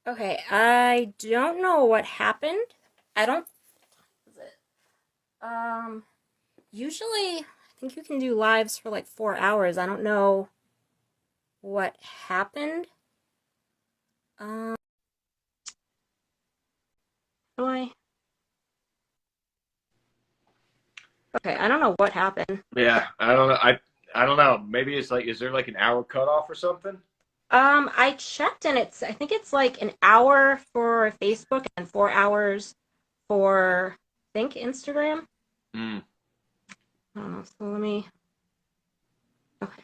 Okay, I don't know what happened. I don't. Is it? Um, Usually, I think you can do lives for like 4 hours. I don't know what happened. Um, do I? Okay, I don't know what happened. Yeah, I don't know. I don't know. Maybe it's like, is there like an hour cutoff or something? I checked and I think it's like an hour for Facebook and 4 hours for, I think, Instagram. Mm. I don't know. So let me. Okay.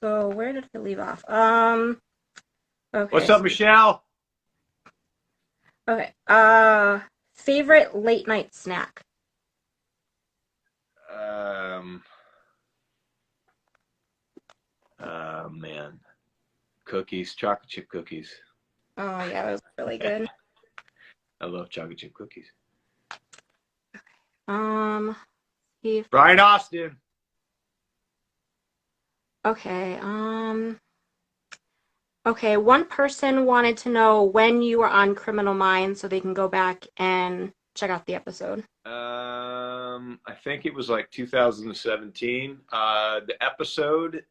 So where did I leave off? What's Okay. up, Michelle? Okay. Favorite late night snack. Um, man, cookies, chocolate chip cookies. Oh yeah, that was really good. I love chocolate chip cookies. Um, Steve. Brian Austin. Okay. Okay. One person wanted to know when you were on Criminal Minds, so they can go back and check out the episode. I think it was like 2017. The episode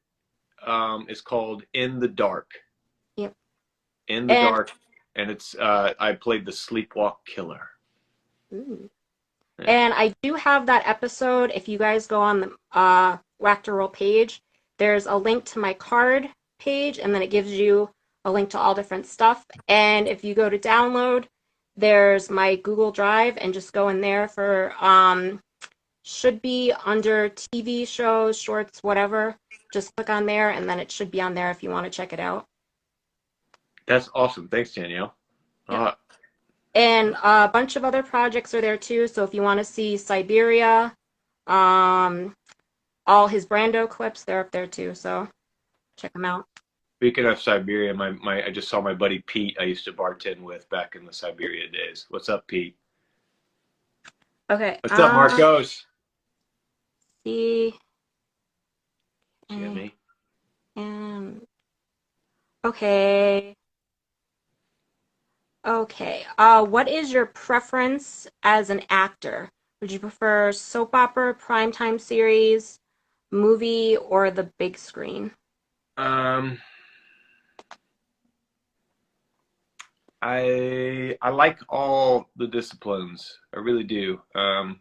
is called "In the Dark." Yep. In the And Dark, and it's I played the sleepwalk killer. ooh. Yeah. And I do have that episode. If you guys go on the Wactor page, there's a link to my card page, and then it gives you a link to all different stuff. And if you go to download, there's my Google Drive, and just go in there for should be under TV shows, shorts, whatever. Just click on there, and then it should be on there if you want to check it out. That's awesome. Thanks, Danielle. Yep. Uh, And a bunch of other projects are there too. So if you want to see Siberia, um, all his Brando clips, they're up there too. So check them out. Speaking of Siberia, my I just saw my buddy Pete I used to bartend with back in the Siberia days. What's up, Pete? Okay. What's up, Marcos? See. Jimmy. And okay. Okay. What is your preference as an actor? Would you prefer soap opera, primetime series, movie, or the big screen? Um, I like all the disciplines. I really do. I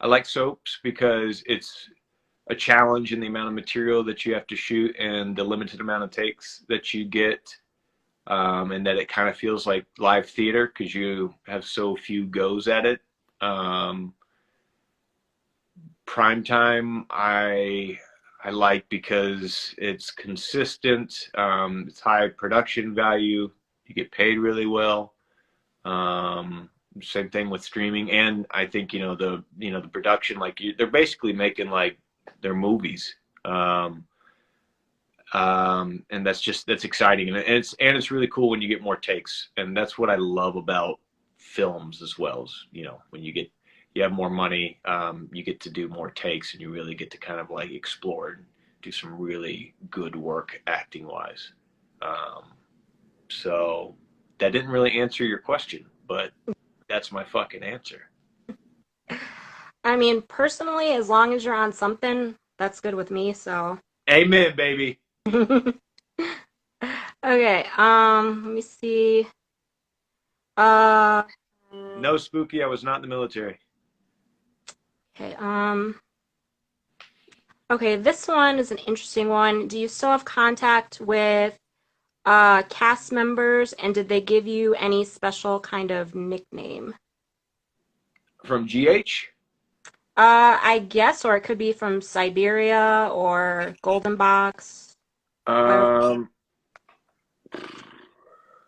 like soaps because it's a challenge in the amount of material that you have to shoot and the limited amount of takes that you get, and that it kind of feels like live theater because you have so few goes at it. Um, Prime time, I like because it's consistent. It's high production value. You get paid really well. Um, Same thing with streaming, and I think the production, like they're basically making like their movies. Um, and that's exciting, and it's really cool when you get more takes, and that's what I love about films as well. As when you have more money, you get to do more takes, and you really get to kind of like explore and do some really good work acting wise. Um, so that didn't really answer your question, but that's my fucking answer. I mean, personally, as long as you're on something, that's good with me, so. Amen, baby. Okay, let me see. Uh, No spooky. I was not in the military. okay, okay, this one is an interesting one. Do you still have contact with cast members, and did they give you any special kind of nickname? From GH. I guess, or it could be from Siberia or Golden Box, whatever, Um,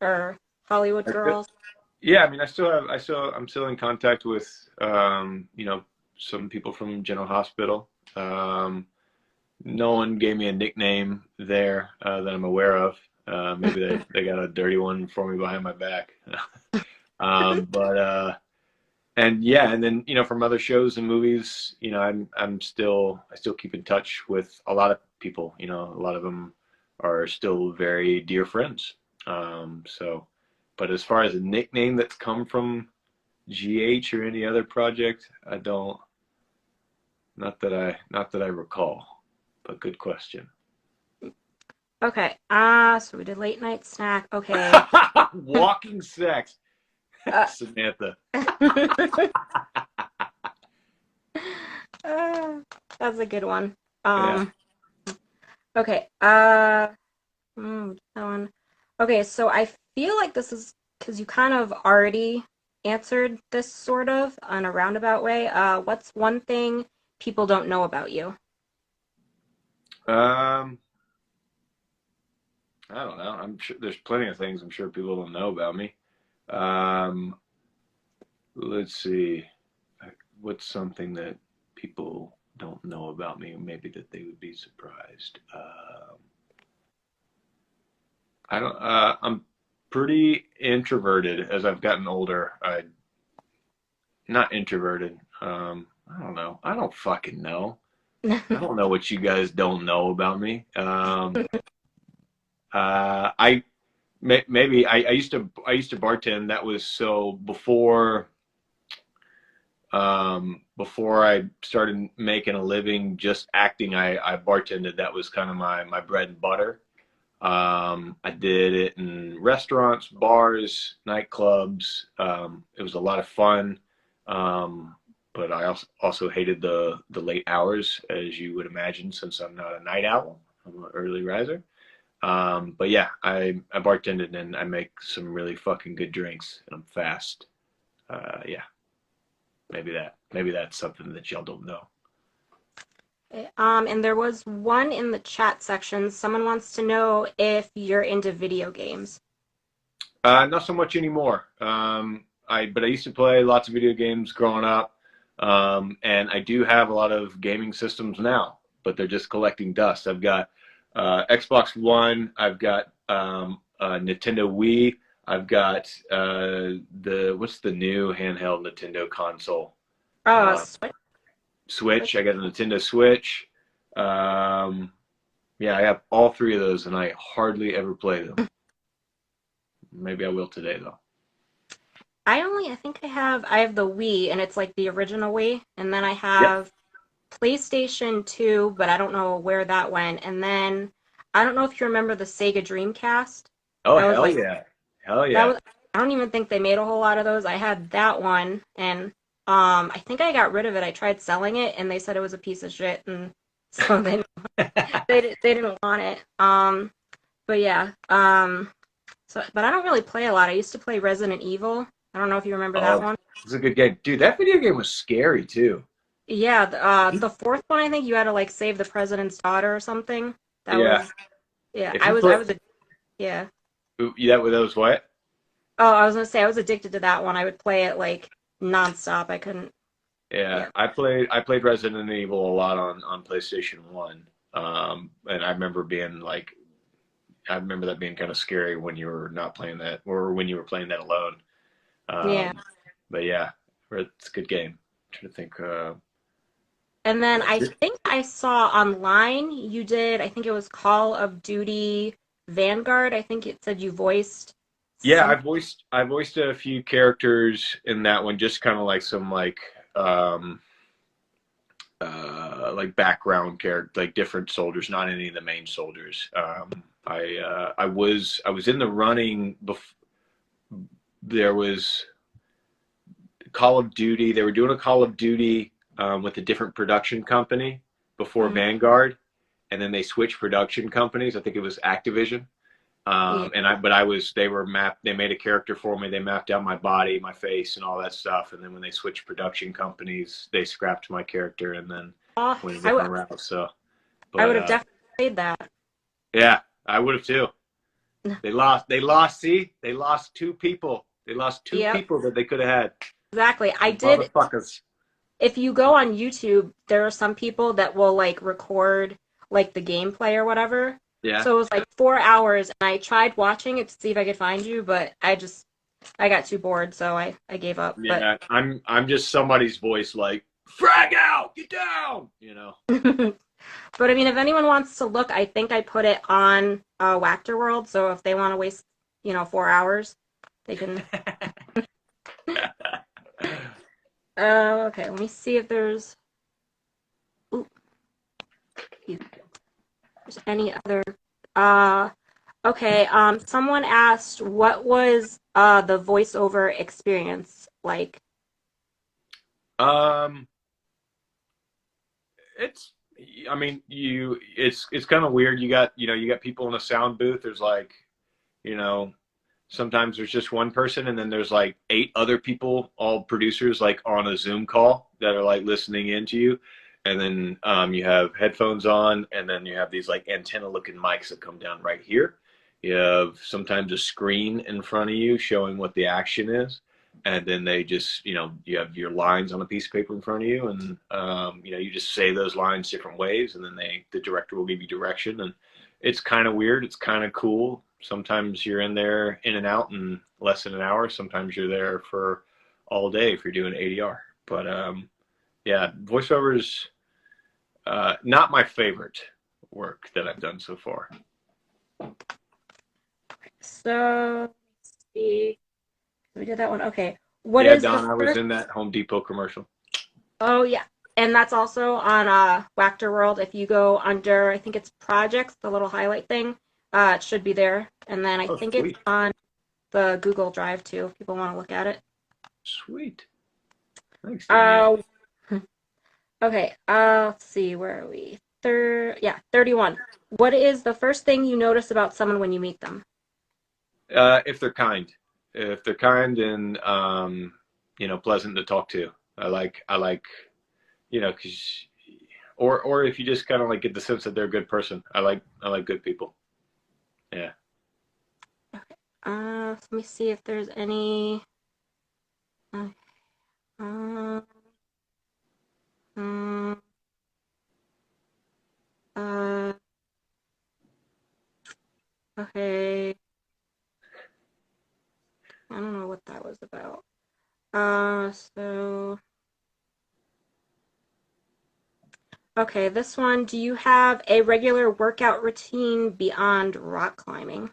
or Hollywood Girls. Yeah, I mean, I'm still in contact with, some people from General Hospital. No one gave me a nickname there that I'm aware of. Maybe they got a dirty one for me behind my back. But and yeah, and then from other shows and movies, I still keep in touch with a lot of people. A lot of them are still very dear friends. So, but as far as a nickname that's come from GH or any other project, I don't. Not that I recall. But good question. Okay. So we did late night snack. Okay. Walking sex, Uh, Samantha. uh, that's a good one. Yeah. Um, okay. That one. Okay, so I feel like this is because you kind of already answered this sort of on a roundabout way. What's one thing people don't know about you? Um, I don't know. I'm sure there's plenty of things I'm sure people don't know about me. Um, let's see. What's something that people don't know about me, maybe that they would be surprised? I don't. I'm pretty introverted as I've gotten older. I not introverted. I don't know. I don't fucking know. I don't know what you guys don't know about me. I maybe I used to bartend. That was so before I started making a living just acting. I bartended. That was kind of my bread and butter. I did it in restaurants, bars, nightclubs. It was a lot of fun. But I also hated the late hours, as you would imagine, since I'm not a night owl. I'm an early riser. But yeah, I bartended and I make some really fucking good drinks and I'm fast. Yeah, maybe that's something that y'all don't know. And there was one in the chat section. Someone wants to know if you're into video games. Not so much anymore. But I used to play lots of video games growing up, and I do have a lot of gaming systems now, but they're just collecting dust. I've got Xbox One. I've got Nintendo Wii. I've got the what's the new handheld Nintendo console? Uh, Switch. Switch. I got a Nintendo Switch. Um, yeah, I have all three of those, and I hardly ever play them. Maybe I will today though. I think I have the Wii, and it's like the original Wii, and then I Yep. have PlayStation 2, but I don't know where that went. And then I don't know if you remember the Sega Dreamcast. Oh That was hell like yeah, hell that yeah. was I don't even think they made a whole lot of those. I had that one, and I think I got rid of it. I tried selling it, and they said it was a piece of shit, and so they didn't want it. But yeah. But I don't really play a lot. I used to play Resident Evil. I don't know if you remember that Oh, one. it's a good game, dude. That video game was scary too. Yeah, the fourth one, I think you had to like save the president's daughter or something. That Yeah, was yeah. if I you was I put was a yeah. that was what? Oh, I was gonna say I was addicted to that one. I would play it like nonstop. I couldn't. Yeah, Yeah, I played Resident Evil a lot on PlayStation One, and I remember that being kind of scary when you were not playing that, or when you were playing that alone. yeah. Um, but yeah, it's a good game. I'm trying to think. And then I think I saw online you did. I think it was Call of Duty Vanguard. I think it said you voiced Yeah, some. I voiced a few characters in that one, just kind of like some um like background character, like different soldiers, not any of the main soldiers. I was in the running there was Call of Duty. They were doing a Call of Duty with a different production company before Mhm. Vanguard, and then they switched production companies. I think it was Activision. Yeah. But they made a character for me. They mapped out my body, my face, and all that stuff. And then when they switched production companies, they scrapped my character and then Oh, went a I would different route. So, I but would have definitely played that. yeah, I would have too. They lost. They lost. See, they lost two people. They lost two Yep, people that they could have had. exactly. I did. Motherfuckers. If you go on YouTube, there are some people that will like record like the gameplay or whatever. Yeah. So it was like 4 hours, and I tried watching it to see if I could find you, but I got too bored, so I gave up. But Yeah. I'm just somebody's voice like frag out, get down. but I mean, if anyone wants to look, I think I put it on Wactor World. So if they want to waste 4 hours. They can. Okay, let me see if ooh, there's any other. Uh, okay. Someone asked, what was the voiceover experience like? Um, it's, I mean, it's kind of weird. You got people in a sound booth. There's like, you know, sometimes there's just one person, and then there's like eight other people, all producers, like on a Zoom call that are like listening into you. And then you have headphones on, and then you have these like antenna looking mics that come down right here. You have sometimes a screen in front of you showing what the action is. And then they just, you have your lines on a piece of paper in front of you, and you just say those lines different ways, and then the director will give you direction, and it's kind of weird. It's kind of cool. Sometimes you're in there in and out in less than an hour. Sometimes you're there for all day if you're doing ADR. But yeah, voiceovers not my favorite work that I've done so far. So, let's see. We did that one. Okay. What Yeah, is the Don, I was first? in that Home Depot commercial. Oh, yeah. And that's also on Wactor World. If you go under, I think it's projects, the little highlight thing, it should be there. And then I Oh, think it's sweet, on the Google Drive too, if people want to look at it. sweet. Thanks, Danielle. Uh, okay. Let's see. Where are we? 31. What is the first thing you notice about someone when you meet them? If they're kind, and pleasant to talk to. I like, because or if you just kind of like get the sense that they're a good person. I like good people. Yeah. Let me see if there's any. Uh, uh, um, uh, okay. I don't know what that was about. So okay, this one. Do you have a regular workout routine beyond rock climbing?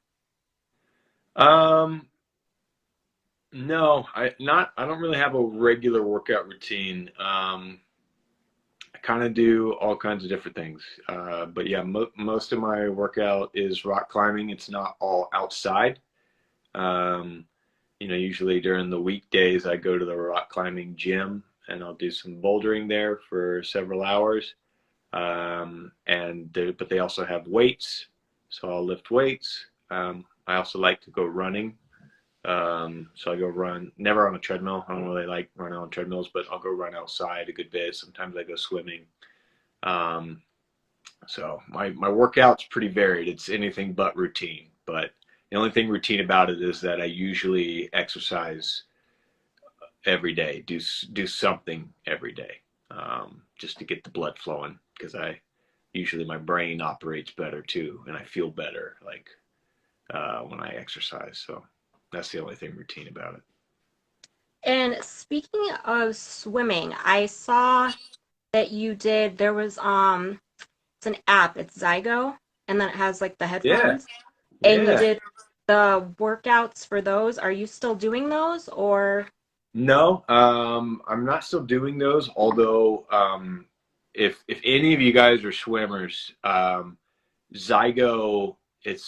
Um, no, I don't really have a regular workout routine. I kind of do all kinds of different things. But yeah, most of my workout is rock climbing. It's not all outside. Um, usually during the weekdays, I go to the rock climbing gym and I'll do some bouldering there for several hours. But they also have weights, so I'll lift weights. I also like to go running. So I go run, never on a treadmill. I don't really like running on treadmills, but I'll go run outside a good bit. Sometimes I go swimming. Um, so my workout's pretty varied. It's anything but routine. But the only thing routine about it is that I usually exercise every day. Do something every day, just to get the blood flowing. Because I usually my brain operates better too, and I feel better like when I exercise. So that's the only thing routine about it. And speaking of swimming, I saw that there was it's an app, it's Zygo, and then it has like the Yeah, headphones, and you yeah. did the workouts for those. Are you still doing those or No, I'm not still doing those. Although, if any of you guys are swimmers, Zygo, it's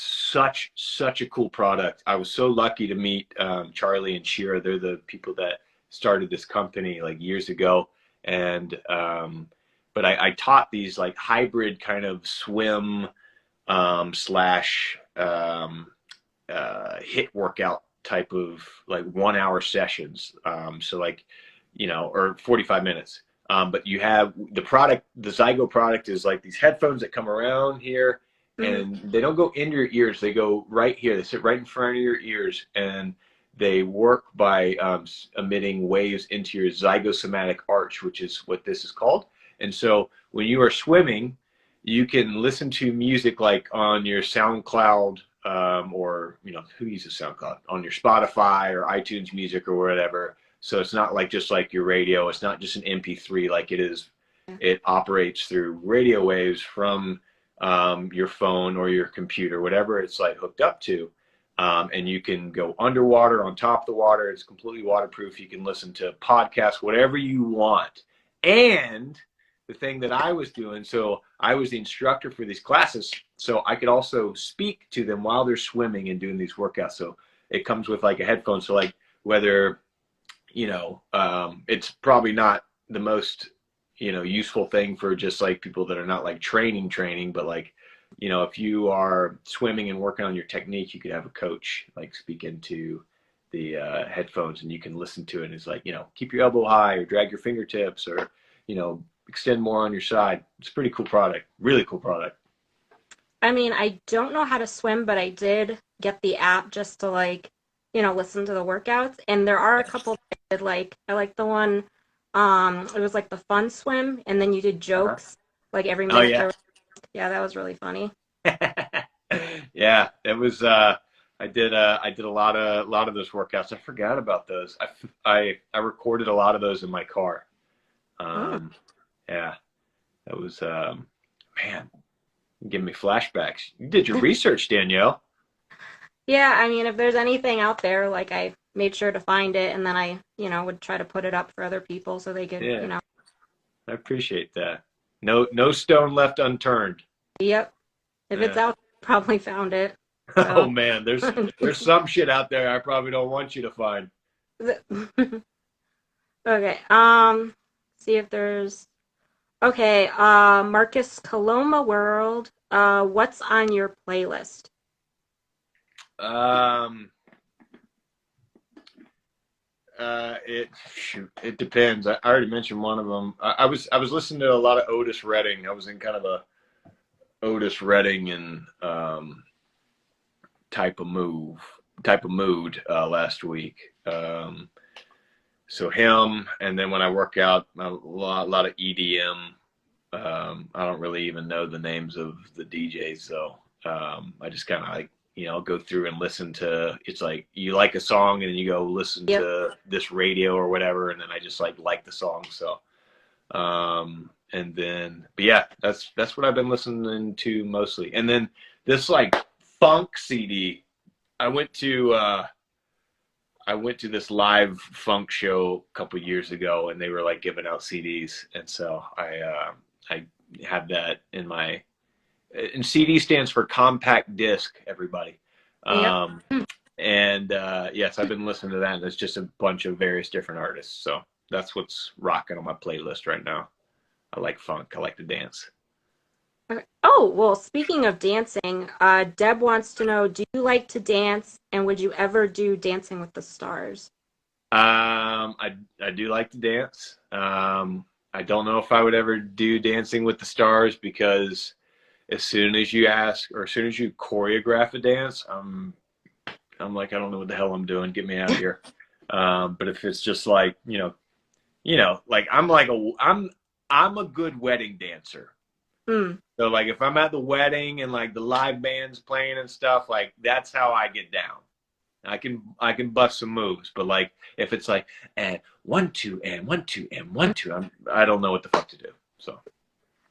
such a cool product. I was so lucky to meet Charlie and Shira. They're the people that started this company like years ago, and but I taught these like hybrid kind of swim slash hit workout type of like 1 hour sessions. So like, or 45 minutes. But you have the Zygo product is like these headphones that come around here, Mhm. and they don't go into your ears. They go right here. They sit right in front of your ears, and they work by emitting waves into your zygosomatic arch, which is what this is called. And so when you are swimming, you can listen to music like on your SoundCloud, or who uses SoundCloud, on your Spotify or iTunes Music or whatever. So it's not like just like your radio. It's not just an MP3 like it is. It operates through radio waves from your phone or your computer, whatever it's like hooked up to. And you can go underwater, on top of the water. It's completely waterproof. You can listen to podcasts, whatever you want. And the thing that I was doing, so I was the instructor for these classes, so I could also speak to them while they're swimming and doing these workouts. So it comes with like a headphone. So like whether, it's probably not the most, useful thing for just like people that are not like training, but like, if you are swimming and working on your technique, you could have a coach like speak into the headphones, and you can listen to it. And it's like, keep your elbow high, or drag your fingertips, or, extend more on your side. It's a pretty cool product, really cool product. I mean, I don't know how to swim, but I did get the app just to like, listen to the workouts. And there are a couple that I did like. I like the one, it was like the fun swim, and then you did Uh-huh. jokes like every Oh minute yeah. there. Yeah, that was really funny. Yeah, it was. I did a lot of those workouts. I forgot about those. I recorded a lot of those in my car. Oh. Um, yeah, that was man, give me flashbacks. You did your research, Danielle. Yeah, I mean, if there's anything out there, like I made sure to find it, and then I, would try to put it up for other people so they could, Yeah, I appreciate that. No stone left unturned. yep. If it's Yeah. out, probably found it. Oh So, man, there's some shit out there I probably don't want you to find. okay. See if there's okay. Marcus Coloma World. What's on your playlist? Um, it depends. I already mentioned one of them. I was listening to a lot of Otis Redding. I was in kind of a Otis Redding and type of mood last week. So him, and then when I work out, a lot of EDM. I don't really even know the names of the DJs, so I just kind of like, go through and listen to. It's like you like a song, and then you go listen Yep. to this radio or whatever, and then I just like the song. So and then, but yeah, that's what I've been listening to mostly. And then this like funk CD. I went to uh, I went to this live funk show a couple years ago, and they were like giving out CDs, and so I have that in my. And CD stands for compact disc, everybody. Yep. Um, and yes, I've been listening to that, and it's just a bunch of various different artists. So that's what's rocking on my playlist right now. I like funk. I like to dance. Okay. Oh, well, speaking of dancing, Deb wants to know, do you like to dance, and would you ever do Dancing with the Stars? I do like to dance. I don't know if I would ever do Dancing with the Stars, because as soon as you ask, or as soon as you choreograph a dance, I'm like, I don't know what the hell I'm doing. Get me out of here. But if it's just like, like I'm a good wedding dancer. Hmm. So like if I'm at the wedding and like the live band's playing and stuff, like that's how I get down. I can bust some moves, but like if it's like and 1 2 and 1 2 and 1 2, I don't know what the fuck to do. So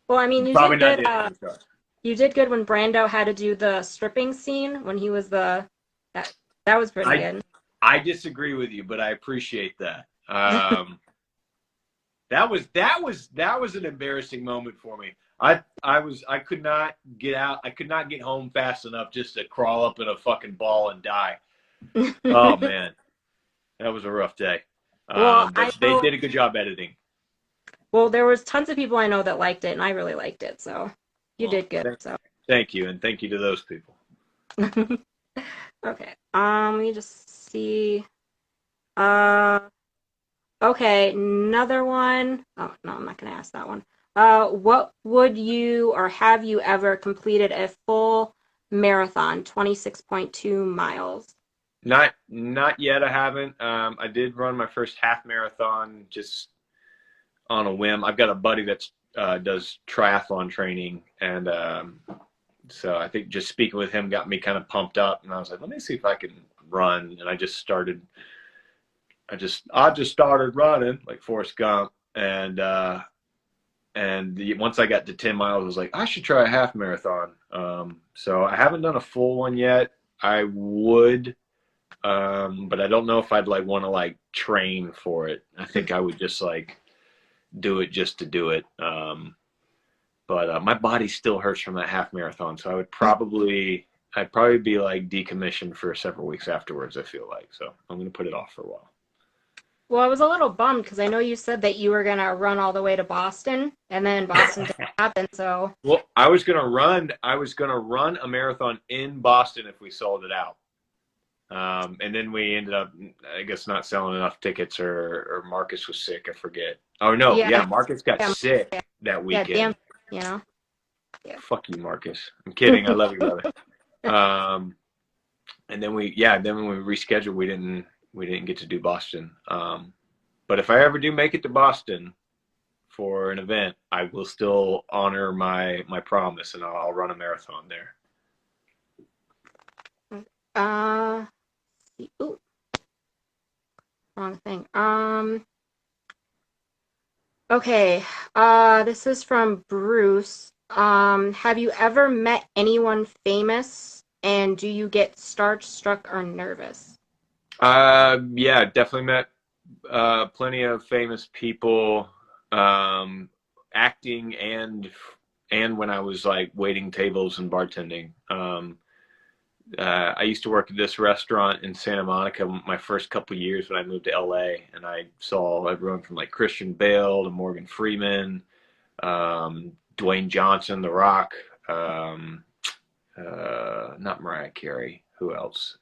Well, I mean, you probably did not good. dancing with the stars. You did good when Brando had to do the stripping scene when he was that that was pretty I good. I disagree with you, but I appreciate that. That was an embarrassing moment for me. I could not get out. I could not get home fast enough just to crawl up in a fucking ball and die. Oh man, that was a rough day. Well, But I they know. did a good job editing. Well, there was tons of people I know that liked it, and I really liked it. So you Well, did good. So thank you, and thank you to those people. okay. Let me just see. Uh, okay, another one. Oh no, I'm not gonna ask that one. What would you or have you ever completed a full marathon, 26.2 miles? Not yet. I haven't. I did run my first half marathon just on a whim. I've got a buddy that does triathlon training, and so I think just speaking with him got me kind of pumped up. And I was like, let me see if I can run. And I just started running like Forrest Gump, and once I got to 10 miles, I was like, I should try a half marathon. So I haven't done a full one yet. I would, but I don't know if I'd like want to like train for it. I think I would just like do it just to do it. But my body still hurts from that half marathon, so I'd probably be like decommissioned for several weeks afterwards. I feel like so I'm gonna put it off for a while. Well, I was a little bummed because I know you said that you were gonna run all the way to Boston, and then Boston didn't happen. So Well, I was gonna run a marathon in Boston if we sold it out. And then we ended up, I guess, not selling enough tickets, or Marcus was sick. I forget. Oh no, yeah, yeah, Marcus got yeah, sick yeah, that yeah, damn, weekend. you know, yeah. Fuck you, Marcus. I'm kidding. I love you, brother. Um, and then then when we rescheduled, we didn't get to do Boston. But if I ever do make it to Boston for an event, I will still honor my promise, and I'll run a marathon there. Uh, ooh, wrong thing. Okay. This is from Bruce. Have you ever met anyone famous, and do you get starstruck or nervous? Yeah, definitely met plenty of famous people, um, acting and when I was like waiting tables and bartending. I used to work at this restaurant in Santa Monica my first couple years when I moved to LA, and I saw everyone from like Christian Bale to Morgan Freeman, Dwayne Johnson, The Rock, not Mariah Carey. Who else?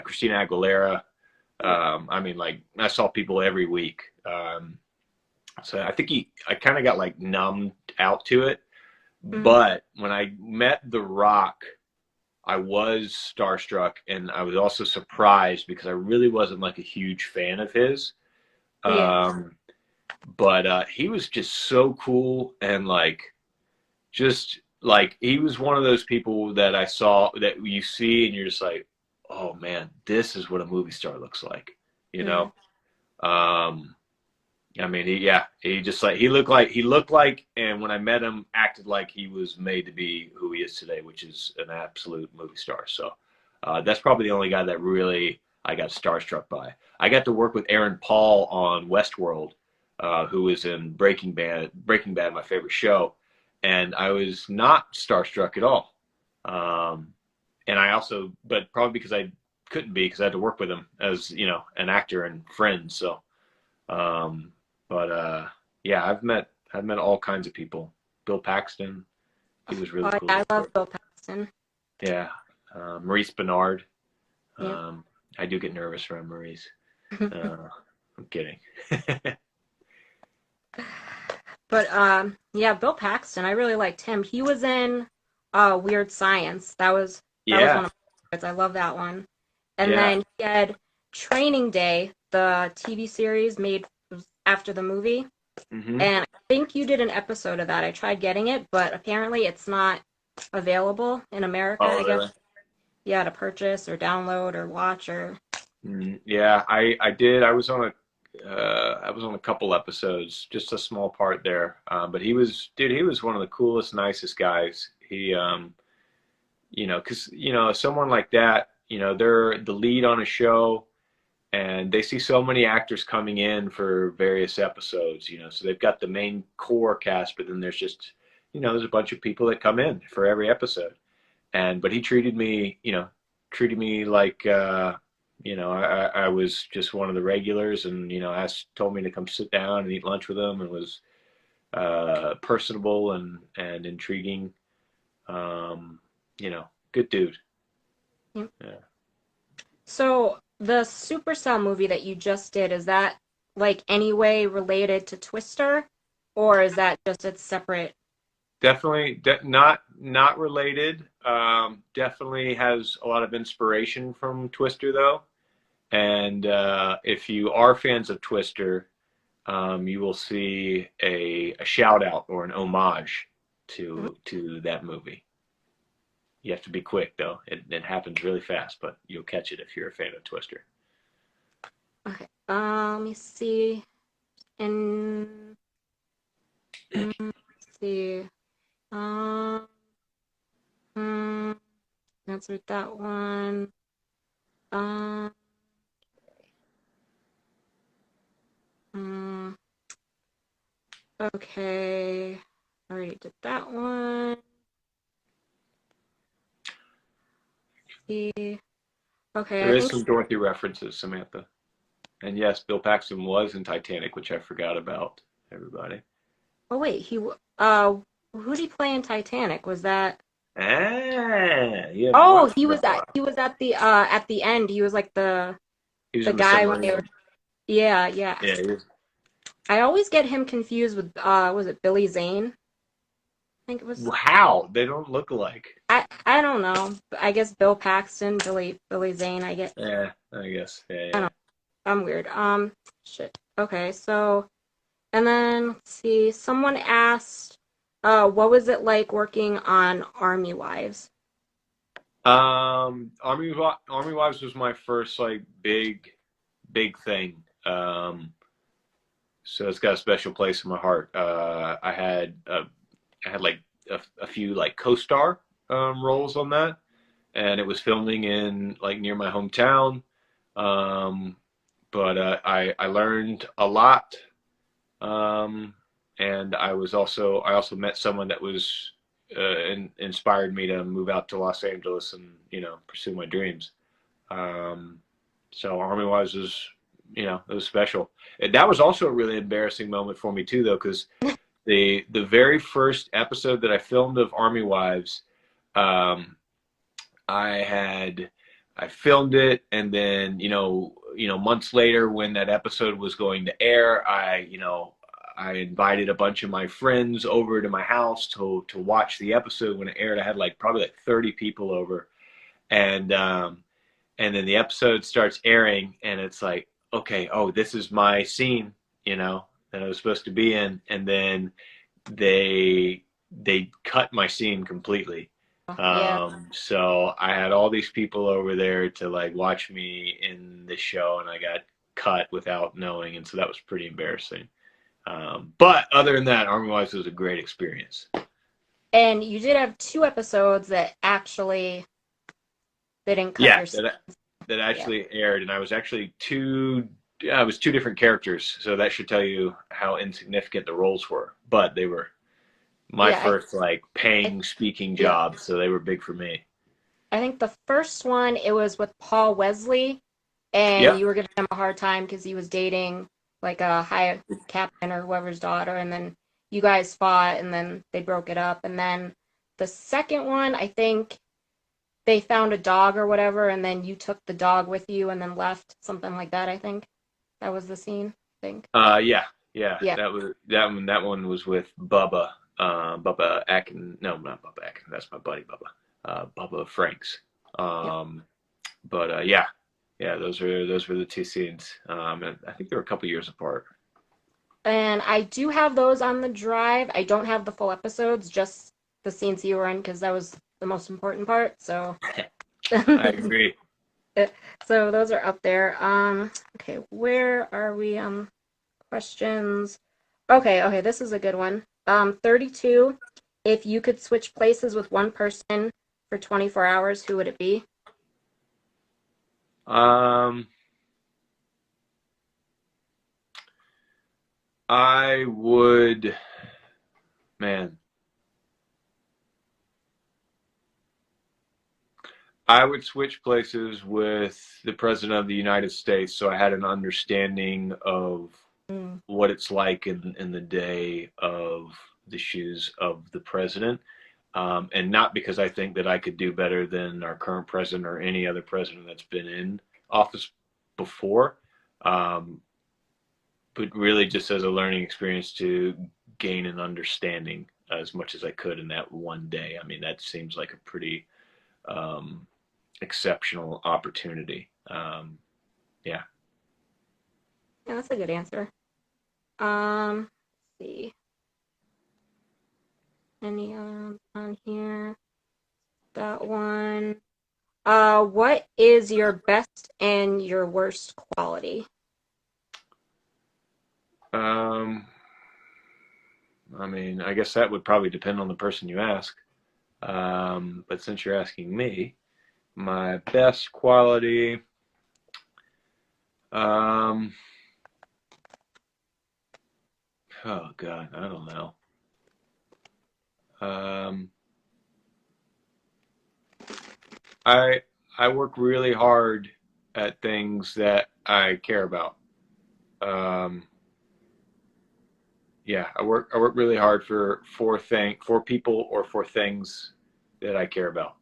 Christina Aguilera. I mean, like I saw people every week. So I think I kind of got like numbed out to it. Mm, But when I met The Rock, I was starstruck, and I was also surprised because I really wasn't like a huge fan of his. yeah. Um, but he was just so cool, and like just like he was one of those people that I saw that you see and you're just like, oh man, this is what a movie star looks like, you Yeah. know? Um, I mean, he just like he looked like, and when I met him, acted like he was made to be who he is today, which is an absolute movie star. So that's probably the only guy that really I got starstruck by. I got to work with Aaron Paul on Westworld, who was in Breaking Bad. Breaking Bad, my favorite show, and I was not starstruck at all. Um, and I also, but probably because I couldn't be because I had to work with him as an actor and friend. So. Um, but yeah, I've met all kinds of people. Bill Paxton, he was Oh, really yeah, cool to I love work Bill Paxton. with. Yeah, Maurice Bernard. Yeah. Um, I do get nervous around Maurice. Uh, I'm kidding. But yeah, Bill Paxton, I really liked him. He was in Weird Science. That was Yeah, one of my favorites. I love that one. And yeah. then he had Training Day, the TV series made after the movie. Hmm. And I think you did an episode of that. I tried getting it, but apparently it's not available in America, Oh, I guess. really? Yeah, to purchase or download or watch or Yeah, I did. I was on a couple episodes, just a small part there. But he was one of the coolest, nicest guys. Because someone like that, they're the lead on a show, and they see so many actors coming in for various episodes. So they've got the main core cast, but then there's a bunch of people that come in for every episode. But he treated me like I was just one of the regulars, and told me to come sit down and eat lunch with him, and was personable and intriguing. Um, good dude. yeah. Yeah. So the Supercell movie that you just did, is that like any way related to Twister, or is that just its separate? Definitely not related. Definitely has a lot of inspiration from Twister though. And if you are fans of Twister, you will see a shout out or an homage to that movie. You have to be quick though. It happens really fast, but you'll catch it if you're a fan of Twister. Okay. Let me see. And let's see. Um, hmm, answered that one. Um, mm, okay. Already did that one. See. Okay, I There is think. some Dorothy references, Samantha. And yes, Bill Paxton was in Titanic, which I forgot about, everybody. Oh wait, who did he play in Titanic? Was that? You haven't Oh, watched it in a while. he was at the end. He was like He was the in the guy when they were. submarine. Yeah, yeah. Yeah, he was. I always get him confused with was it Billy Zane? I think it was. How? They don't look alike. I don't know. I guess Bill Paxton, Billy Zane. I get. Yeah, I guess. Yeah, I don't yeah. know. I'm weird. Shit. Okay, so and then let's see. Someone asked, what was it like working on Army Wives? Army Wives was my first like big thing. So it's got a special place in my heart. I had like a few like co-star roles on that, and it was filming in like near my hometown. Um, but I learned a lot, um, and I also met someone that was inspired me to move out to Los Angeles and pursue my dreams. Um, so Army Wise was it was special. And that was also a really embarrassing moment for me too, though, because the very first episode that I filmed of Army Wives, um, I had I filmed it, and then months later when that episode was going to air, I invited a bunch of my friends over to my house to watch the episode when it aired. I had like probably like 30 people over, and then the episode starts airing, and it's like, okay, oh, this is my scene, that I was supposed to be in, and then they cut my scene completely. Yeah. So I had all these people over there to like watch me in the show, and I got cut without knowing, and so that was pretty embarrassing. But other than that, Army Wives was a great experience. And you did have two episodes that actually they didn't cut Yeah, your. that Yeah. actually aired, and I was actually I was two different characters, so that should tell you how insignificant the roles were. But they were my Yeah. first like I paying speaking yeah. job, so they were big for me. I think the first one it was with Paul Wesley, and Yep. you were giving him a hard time because he was dating like a high captain or whoever's daughter, and then you guys fought, and then they broke it up, and then the second one, I think they found a dog or whatever, and then you took the dog with you and then left, something like that. I think that was the scene. I think. Yeah, yeah. Yeah. That was that one. That one was with Bubba. Bubba Akin. No, not Bubba Akin. That's my buddy Bubba. Bubba Franks. Yep. But yeah. Those were the two scenes. And I think they were a couple years apart. And I do have those on the drive. I don't have the full episodes, just the scenes you were in, because that was the most important part. So, I agree. so those are up there. Okay, where are we? Questions. Okay, this is a good one. 32. If you could switch places with one person for 24 hours, who would it be? Um, I would, man, I would switch places with the President of the United States so I had an understanding of Mm. what it's like in the day of the shoes of the president. And not because I think that I could do better than our current president or any other president that's been in office before, um, but really just as a learning experience to gain an understanding as much as I could in that one day. I mean, that seems like a pretty um, exceptional opportunity. Yeah. Yeah, that's a good answer. Let's see. Any on here? That one. What is your best and your worst quality? Um, I mean, I guess that would probably depend on the person you ask. But since you're asking me, My best quality. Um, oh God, I don't know. Um, I I work really hard at things that I care about. Um, yeah, I work really hard for people or for things that I care about.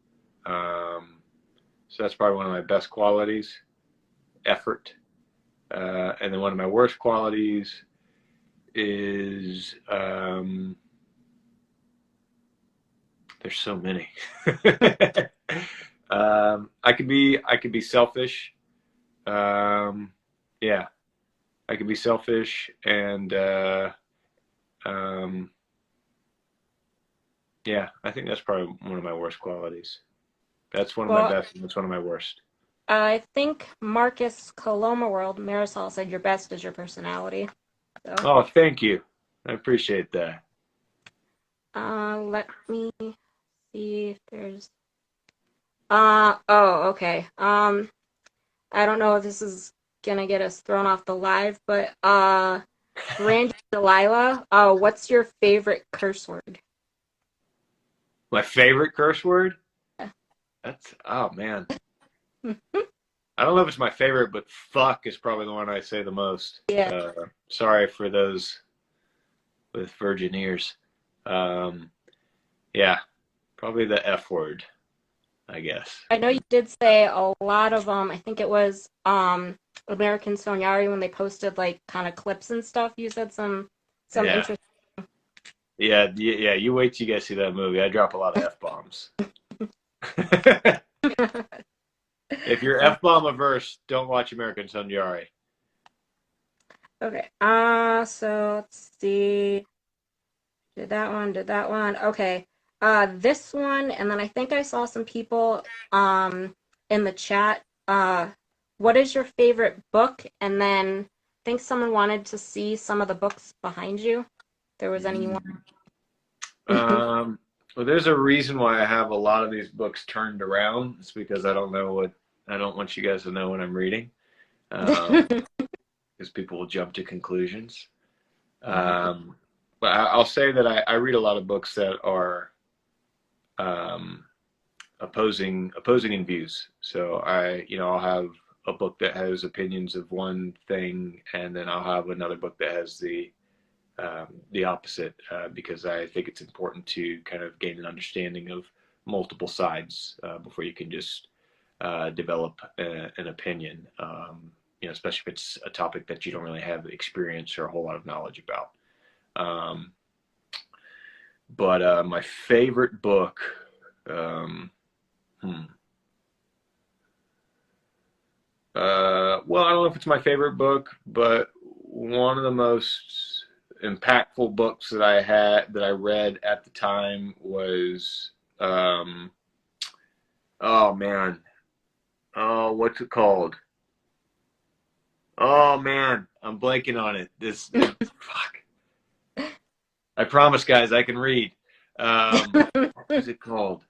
So that's probably one of my best qualities, effort. And then one of my worst qualities is there's so many. I could be selfish. Um, yeah, I could be selfish, and um, yeah, I think that's probably one of my worst qualities. That's one of my Well, best, and that's one of my worst. I think Marcus Coloma World Marisol said your best is your personality. So, Oh, thank you. I appreciate that. let me see if there's. Oh, okay. I don't know if this is gonna get us thrown off the live, but Brandy Delilah, what's your favorite curse word? My favorite curse word? That's, oh man. I don't know if it's my favorite, but fuck is probably the one I say the most. Yeah, Sorry for those with virgin ears. Um, yeah, probably the F word, I guess. I know you did say a lot of I think it was American Sonyari when they posted like kind of clips and stuff. You said some Yeah. interesting. Yeah. You wait till you guys see that movie. I drop a lot of F bombs. If you're Uh, F bomb averse, don't watch American Sonyari. okay. So let's see. Did that one, did that one. Okay. This one, and then I think I saw some people in the chat. What is your favorite book? And then I think someone wanted to see some of the books behind you. If there was anyone. Mm. Well, there's a reason why I have a lot of these books turned around. It's because I don't want you guys to know what I'm reading, because people will jump to conclusions. Um, but I'll say that I read a lot of books that are um, opposing in views. So I'll have a book that has opinions of one thing, and then I'll have another book that has the opposite, because I think it's important to kind of gain an understanding of multiple sides before you can just develop an opinion. Especially if it's a topic that you don't really have experience or a whole lot of knowledge about. Um, but my favorite book, um, hmm. Well, I don't know if it's my favorite book, but one of the most impactful books that I read at the time was, oh man, oh, what's it called? Oh man, I'm blanking on it. This fuck. I promise, guys, I can read. What was it called?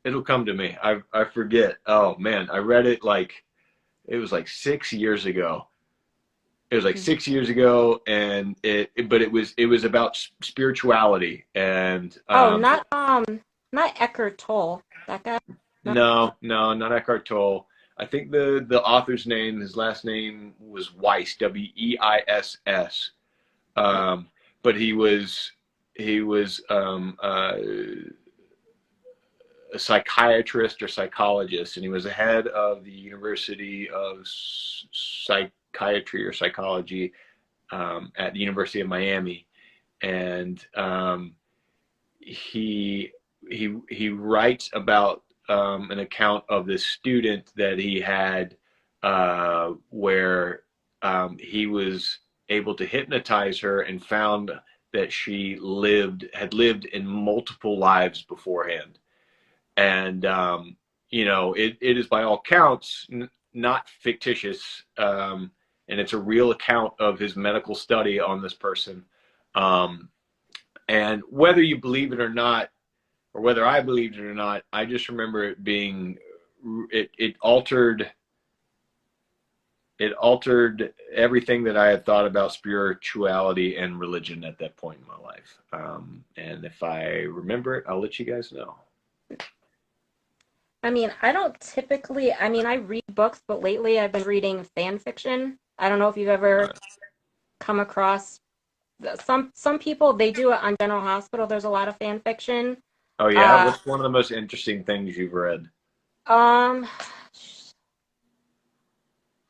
It'll come to me. I forget. Oh man, I read it like it was like 6 years ago. It was like 6 years ago, and but it was about spirituality, and Oh, not Eckhart Tolle. That guy. No. no, not Eckhart Tolle. I think the author's name, his last name was Weiss, Weiss. Um, but he was a psychiatrist or psychologist, and he was the head of the University of Psychiatry or Psychology at the University of Miami, and he he writes about an account of this student that he had, where he was able to hypnotize her and found that she had lived in multiple lives beforehand, and it is by all counts not fictitious, and it's a real account of his medical study on this person. um, and whether you believe it or not, or whether I believed it or not, I just remember it being it altered everything that I had thought about spirituality and religion at that point in my life. And if I remember it, I'll let you guys know. I mean, I don't typically, I mean, I read books, but lately I've been reading fan fiction. I don't know if you've ever come across some people, they do it on General Hospital. There's a lot of fan fiction. Oh yeah, Uh, what's one of the most interesting things you've read? um,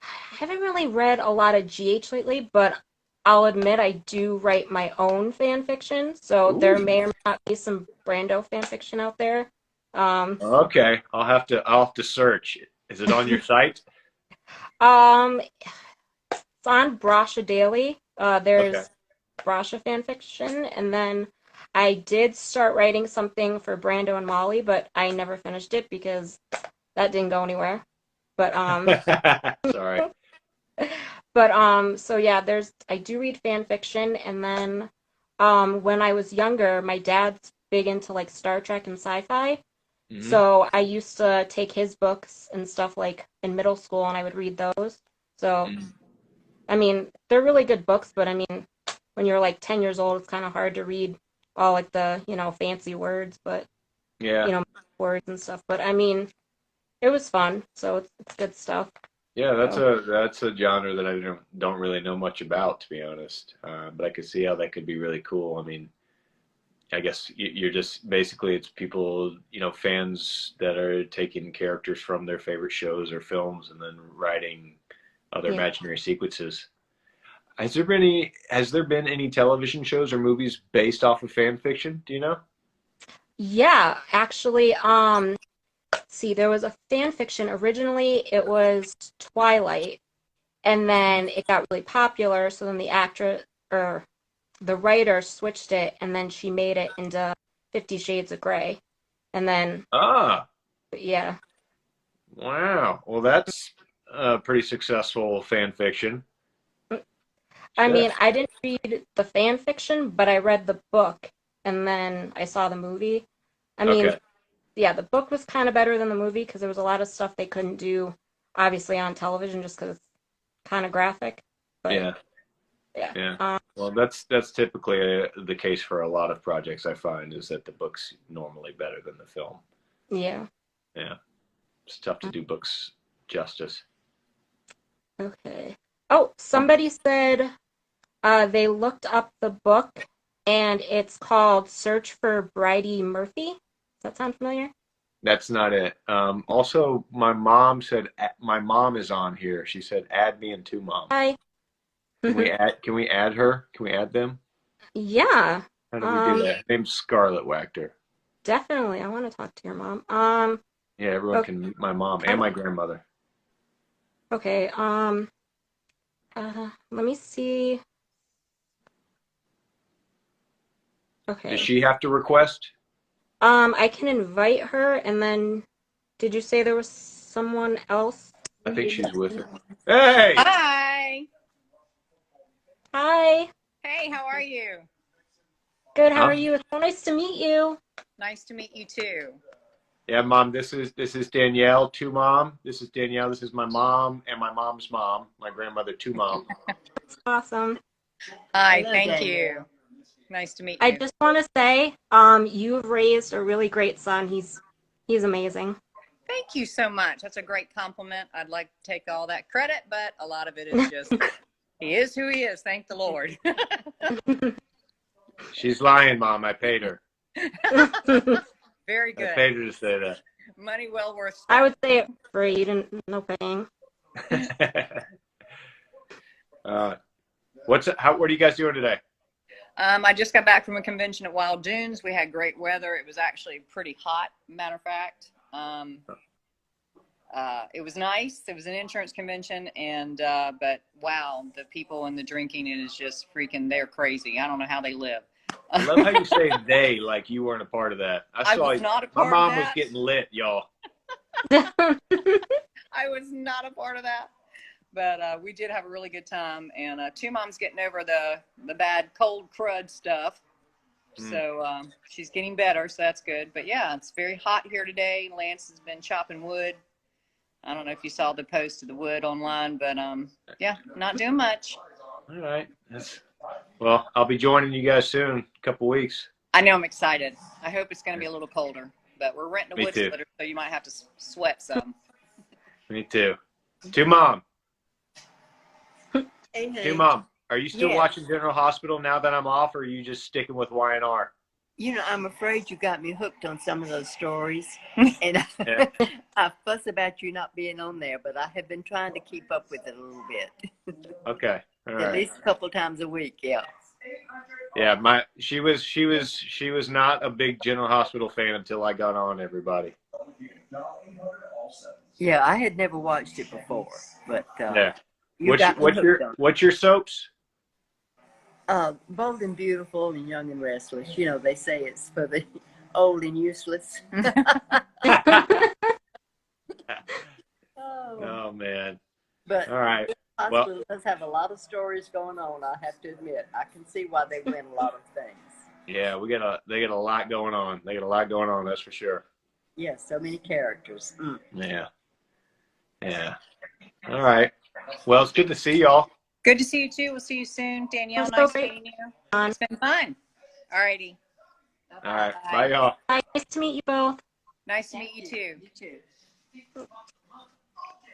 I haven't really read a lot of GH lately, but I'll admit I do write my own fan fiction, so there Ooh. may or may not be some Brando fan fiction out there. Um, Okay, I'll have to search. Is it on your site? um, it's on Brasha Daily. Okay. There's Brasha fan fiction, and then I did start writing something for Brando and Molly, but I never finished it because that didn't go anywhere. But Sorry. so yeah, I do read fan fiction, and then when I was younger, my dad's big into like Star Trek and sci-fi. Hmm. So I used to take his books and stuff like in middle school, and I would read those. So I mean, they're really good books, but I mean, when you're like 10 years old, it's kind of hard to read all like the, fancy words, but Yeah. words and stuff. But I mean, it was fun, so it's good stuff. Yeah, So that's a genre that I don't really know much about, to be honest. But I could see how that could be really cool. I mean, I guess you're just basically it's people, fans that are taking characters from their favorite shows or films and then writing other yeah. imaginary sequences. Has there been any television shows or movies based off of fan fiction? Do you know? Yeah, actually, see, there was a fan fiction. Originally, it was Twilight, and then it got really popular, so then the actress or the writer switched it, and then she made it into 50 Shades of Grey. And then, Ah, yeah. wow. Well, that's a pretty successful fan fiction. I Shit. mean, I didn't read the fan fiction, but I read the book, and then I saw the movie. I mean, Okay. yeah, the book was kind of better than the movie because there was a lot of stuff they couldn't do, obviously, on television just because it's kind of graphic. But Yeah. yeah, Yeah. Well, that's typically the case for a lot of projects I find is that the book's normally better than the film. yeah. Yeah. It's tough to do books justice. Okay. Oh, somebody said they looked up the book and it's called Search for Bridie Murphy. Does that sound familiar? That's not it. Also, my mom is on here. She said add me and two mom. Hi. Can we add her? Can we add them? Yeah. How do we do Um, that? Her name's Scarlet Wactor. definitely. I want to talk to your mom. Yeah, everyone Okay. can meet my mom I and don't, my grandmother. okay. Let me see. Does Okay. she have to request? I can invite her, and then did you say there was someone else I you think needed? she's with her. Hey! Hi. Hi. Hey, how are you? Good. How are Huh? you? It's so nice to meet you. Nice to meet you too. Yeah, mom. This is Danielle, two mom. This is Danielle. This is my mom and my mom's mom, my grandmother, two mom. It's awesome. Hi, Hello, thank Daniel. you. Nice to meet I you. just want to say, you've raised a really great son. He's amazing. Thank you so much. That's a great compliment. I'd like to take all that credit, but a lot of it is just he is who he is. Thank the Lord. She's lying, mom. I paid her. Very I good. paid her to say that. Money well worth I spent. would say it free. You didn't no paying. uh, what are you guys doing today? I just got back from a convention at Wild Dunes. We had great weather. It was actually pretty hot, matter of fact. It was nice. It was an insurance convention, and but wow, the people and the drinking, it is just freaking. They're crazy. I don't know how they live. I love how you say they like you weren't a part of that. I was not a My part of mom was that. getting lit, y'all. I was not a part of that. But we did have a really good time, and two moms getting over the bad cold crud stuff. So she's getting better, so that's good. But yeah, it's very hot here today. Lance has been chopping wood. I don't know if you saw the post of the wood online, but yeah, not doing much. All right. Well, I'll be joining you guys soon, a couple weeks. I know, I'm excited. I hope it's going to be a little colder, but we're renting a Me wood too. splitter, so you might have to sweat some. Me too. To Mom. Hey, To honey. Mom. Are you still Yeah. watching General Hospital now that I'm off, or are you just sticking with YNR? You know, I'm afraid you got me hooked on some of those stories. And Yeah. I fuss about you not being on there, but I have been trying to keep up with it a little bit. Okay. All At right. least a couple times a week, yeah. Yeah, she was not a big General Hospital fan until I got on, everybody. Yeah, I had never watched it before, but Yeah. you got me hooked on What's your soaps? it. Bold and Beautiful and Young and Restless. You know, they say it's for the old and useless. Oh man. But All right. hospital does have a lot of stories going on, I have to admit. I can see why they win a lot of things. Yeah, they got a lot going on. They got a lot going on, that's for sure. Yeah, so many characters. Yeah. Yeah. All right. Well, it's good to see y'all. Good to see you too. We'll see you soon. Danielle, It was so nice great. meeting you. It's been fun. All righty. All right. Bye, y'all. Nice to meet you both. Nice to meet you too. You too.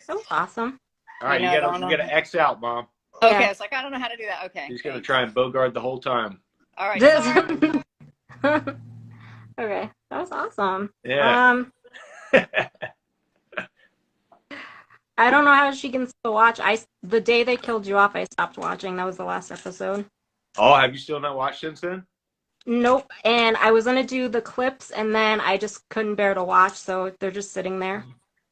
That was awesome. All right, you gotta X out, Mom. Okay, Yeah. I was like, I don't know how to do that. Okay. He's gonna thanks. try and bogart the whole time. All right. Sorry. Okay, that was awesome. Yeah. I don't know how she can still watch. The day they killed you off, I stopped watching. That was the last episode. Oh, have you still not watched since then? Nope. And I was gonna do the clips, and then I just couldn't bear to watch, so they're just sitting there.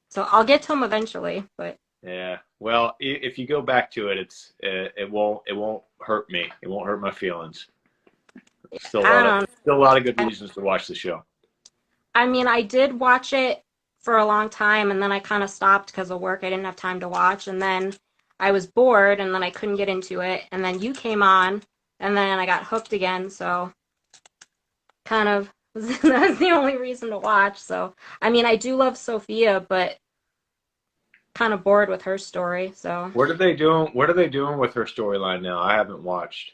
So I'll get to them eventually, but Yeah. Well, if you go back to it, it won't hurt me. It won't hurt my feelings. Still a lot of good reasons to watch the show. I mean, I did watch it for a long time, and then I kind of stopped because of work. I didn't have time to watch, and then I was bored, and then I couldn't get into it, and then you came on, and then I got hooked again, so kind of that's the only reason to watch. So, I mean, I do love Sophia, but kind of bored with her story, so. What are they doing with her storyline now? I haven't watched.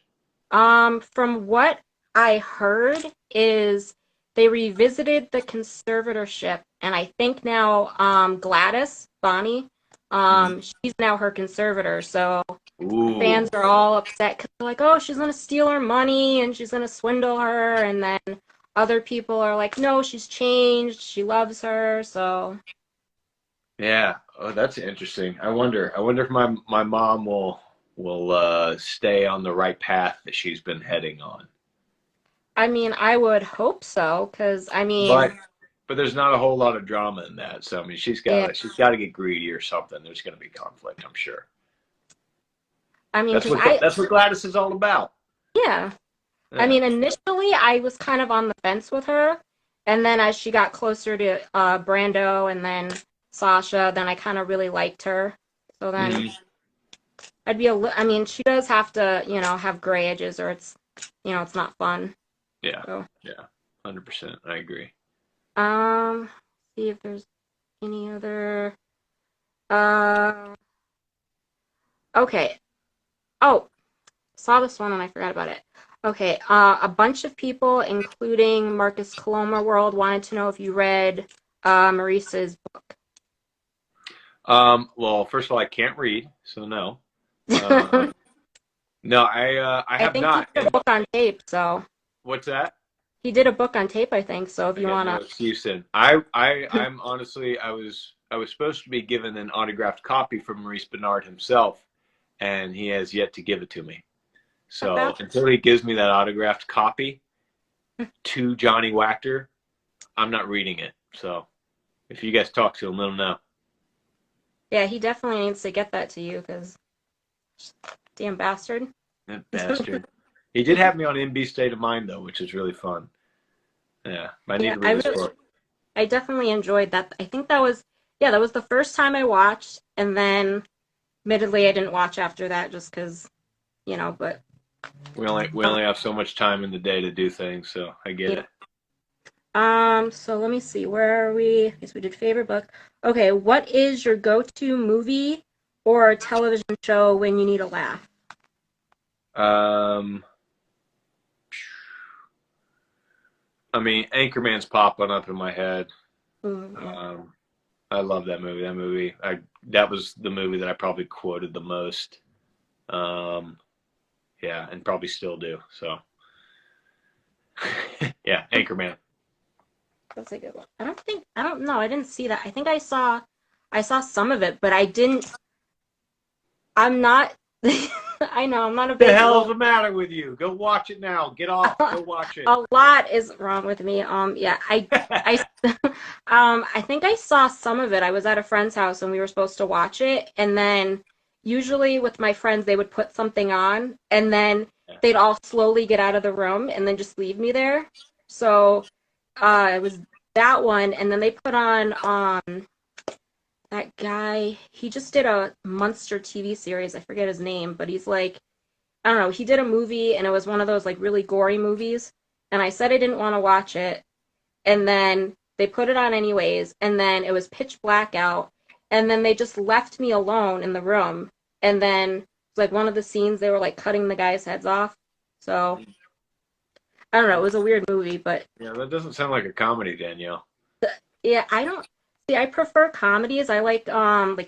From what I heard is they revisited the conservatorship, and I think now Gladys, Bonnie, she's now her conservator, so Ooh. fans are all upset because they're like, oh, she's gonna steal her money and she's gonna swindle her, and then other people are like, no, she's changed, she loves her, so. Yeah. Oh, that's interesting. I wonder if my mom will stay on the right path that she's been heading on. I mean, I would hope so, because I mean, but there's not a whole lot of drama in that. So I mean, she's got to get greedy or something. There's going to be conflict, I'm sure. I mean, that's what Gladys is all about. Yeah. I mean, initially I was kind of on the fence with her, and then as she got closer to Brando and then Sasha, then I kind of really liked her. So then I'd be I mean, she does have to, have gray edges, or it's, it's not fun. Yeah. So. Yeah. 100%. I agree. See if there's any other. Okay. Oh, saw this one and I forgot about it. Okay. A bunch of people, including Marcus Coloma World, wanted to know if you read Maurice's book. Well, first of all, I can't read, so no. No, I have not. He did a book on tape, so. What's that? He did a book on tape, I think. So if you want to. No excuse then. I'm honestly, I was supposed to be given an autographed copy from Maurice Bernard himself, and he has yet to give it to me. So until he gives me that autographed copy to Johnny Wactor, I'm not reading it. So if you guys talk to him, let him know. Yeah, he definitely needs to get that to you, because damn bastard. That bastard. He did have me on MB State of Mind, though, which is really fun. Yeah, I need to read this book. I definitely enjoyed that. I think that was the first time I watched, and then admittedly I didn't watch after that just because, but We only have so much time in the day to do things, so I get Yeah. it. So let me see. Where are we? I guess we did favorite book. Okay, what is your go-to movie or television show when you need a laugh? Um, I mean, Anchorman's popping up in my head. Yeah. Um, I love that movie. That was the movie that I probably quoted the most. Um, yeah, and probably still do. So, yeah, Anchorman. That's a good one. I don't know. I didn't see that. I think I saw some of it, but I didn't, I'm not, I know, I'm not a The big hell is little, the matter with you? Go watch it now. Get off. Go watch it. a lot is wrong with me. Yeah, I, I think I saw some of it. I was at a friend's house and we were supposed to watch it, and then usually with my friends they would put something on, and then they'd all slowly get out of the room and then just leave me there. So, it was that one, and then they put on that guy. He just did a Monster TV series. I forget his name, but he's like, I don't know, he did a movie and it was one of those like really gory movies. And I said I didn't want to watch it. And then they put it on anyways. And then it was pitch black out. And then they just left me alone in the room. And then it's like one of the scenes they were like cutting the guy's heads off. So I don't know, it was a weird movie, but Yeah, that doesn't sound like a comedy, Danielle. yeah, I don't see, I prefer comedies. I like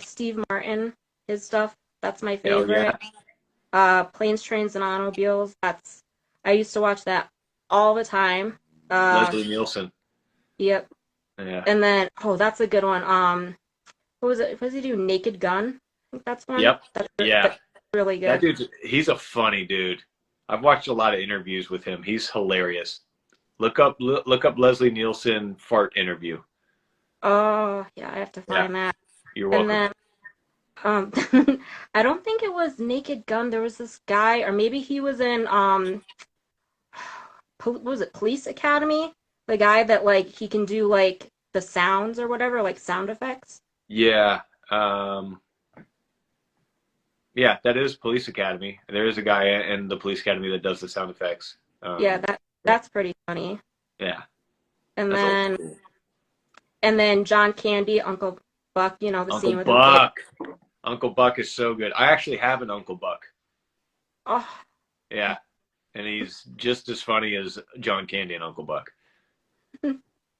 Steve Martin, his stuff. That's my Hell favorite. yeah. Planes, Trains, and Automobiles. I used to watch that all the time. Uh, Leslie Nielsen. yep. Yeah. And then, oh, that's a good one. What was it? What does he do? Naked Gun. I think that's one. Yep. Yeah. That's really That good. he's a funny dude. I've watched a lot of interviews with him. He's hilarious. Look up Leslie Nielsen fart interview. Oh, yeah, I have to Yeah. find that. You're And welcome. then, um, I don't think it was Naked Gun. There was this guy, or maybe he was in what was it? Police Academy. The guy that like he can do like the sounds or whatever, like sound effects. Yeah. Um, yeah, that is Police Academy. There is a guy in the Police Academy that does the sound effects. Yeah, Yeah. that's pretty funny. Yeah. And That's old then school. John Candy, Uncle Buck, you know, the Uncle scene with him kid. Buck. Uncle Buck is so good. I actually have an Uncle Buck. Oh, Yeah. And he's just as funny as John Candy and Uncle Buck.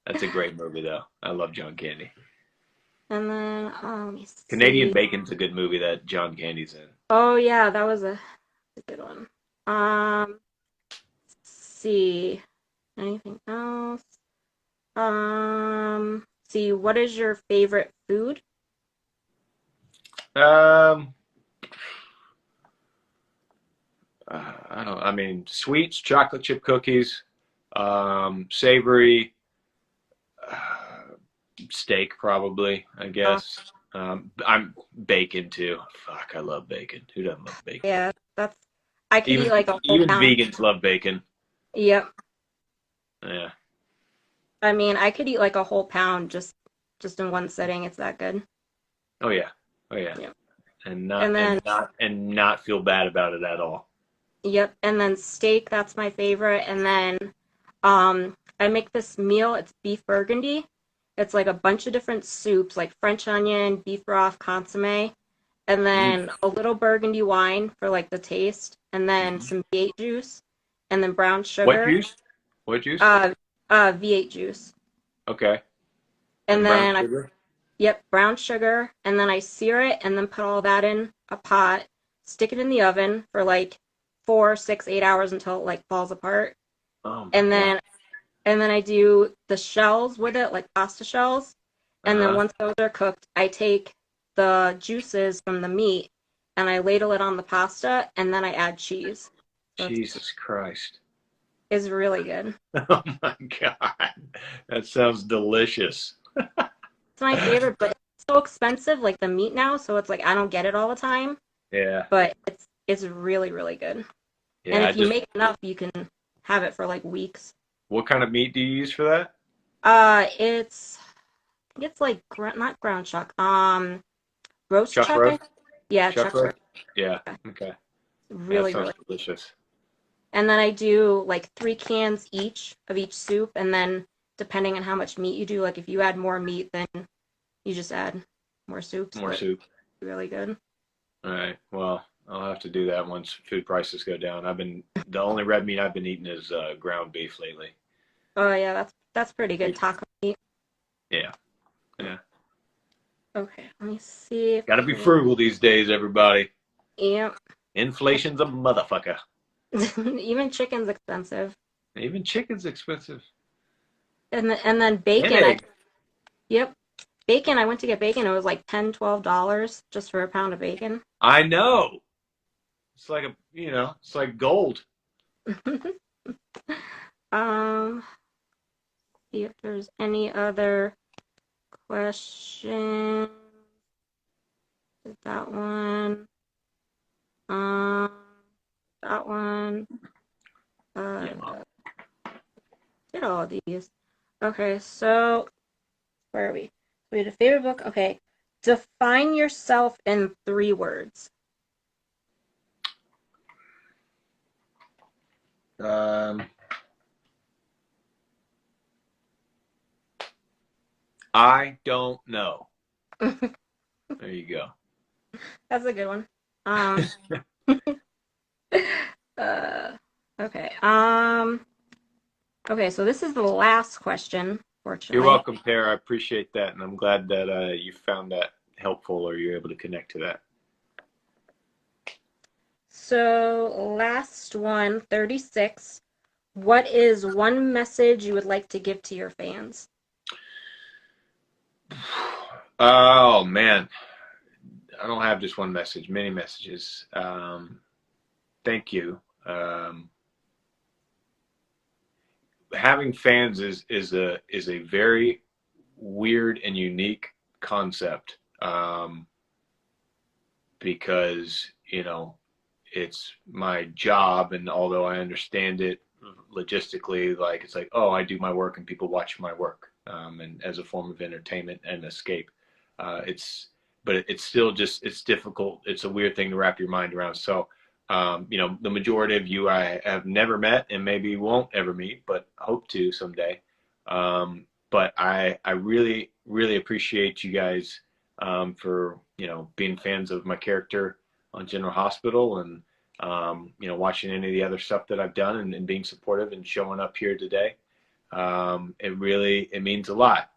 That's a great movie, though. I love John Candy. and then let me Canadian see. Bacon's a good movie that John Candy's in. Oh yeah, that was a good one. Let's see. Anything else? See, what is your favorite food? Um, I don't. I mean, sweets, chocolate chip cookies, savory, uh, steak probably. I Oh, guess. I'm bacon too. Fuck, I love bacon. Who doesn't love bacon? yeah, that's I could eat Even like a whole even pound. vegans love bacon. Yep. Yeah. I mean, I could eat like a whole pound just in one sitting. It's that good. Oh yeah. Oh yeah. Yep. And not And then and not and not feel bad about it at all. Yep, and then steak, that's my favorite. And then I make this meal, it's beef burgundy. It's like a bunch of different soups, like French onion, beef broth, consomme, and Mm. then a little burgundy wine for like the taste, and then Mhm. some V8 juice, and then brown What sugar, juice? What juice? uh, V8 juice. Okay. And And brown then sugar. yep, brown sugar, and then I sear it and then put all that in a pot, stick it in the oven for like 4, 6, 8 hours until it like falls apart. Oh my And God. then I do the shells with it, like pasta shells. And then Uh-huh. once those are cooked, I take the juices from the meat and I ladle it on the pasta and then I add cheese. So Jesus Christ. it's really good. Oh my God. That sounds delicious. It's my favorite, but it's so expensive, like the meat now, so it's like I don't get it all the time, Yeah. but it's really, really good. And Yeah. if you make enough, you can have it for like weeks. What kind of meat do you use for that? It's like not ground chuck, roast Chuck chuck. roast? Yeah, Chuck chuck roast. roast? Yeah. Okay. That Really, sounds really. delicious. And then I do like 3 cans each of each soup, and then depending on how much meat you do, like if you add more meat, then you just add more soups, More but soup. really good. All right. Well, I'll have to do that once food prices go down. The only red meat I've been eating is ground beef lately. Oh yeah, that's pretty good taco meat. Yeah. Yeah. Okay, let me see if Got to be frugal these days, everybody. yeah. Inflation's a motherfucker. Even chicken's expensive. Even chicken's expensive. And then And bacon, egg. yep. Bacon, I went to get bacon, it was like $10, $12 just for a pound of bacon. I know. It's like it's like gold. Um, see if there's any other questions. Did that one. Um, that one. Yeah. Did all of these. Okay, so where are we? We had a favorite book. Okay. Define yourself in 3 words. Um, I don't know. There you go. That's a good one. Um, uh, okay. Okay, so this is the last question, You're fortunately. welcome, Tara. I appreciate that, and I'm glad that you found that helpful or you're able to connect to that. So, last one, 36. What is one message you would like to give to your fans? Oh man, I don't have just one message. Many messages. Thank you. Having fans is a very weird and unique concept, because it's my job, and although I understand it logistically, like it's like, oh, I do my work and people watch my work, and as a form of entertainment and escape. It's but it's still just it's difficult. It's a weird thing to wrap your mind around. So the majority of you I have never met and maybe won't ever meet, but hope to someday. But I really, really appreciate you guys, for, being fans of my character on General Hospital, and, watching any of the other stuff that I've done, and being supportive and showing up here today. It means a lot.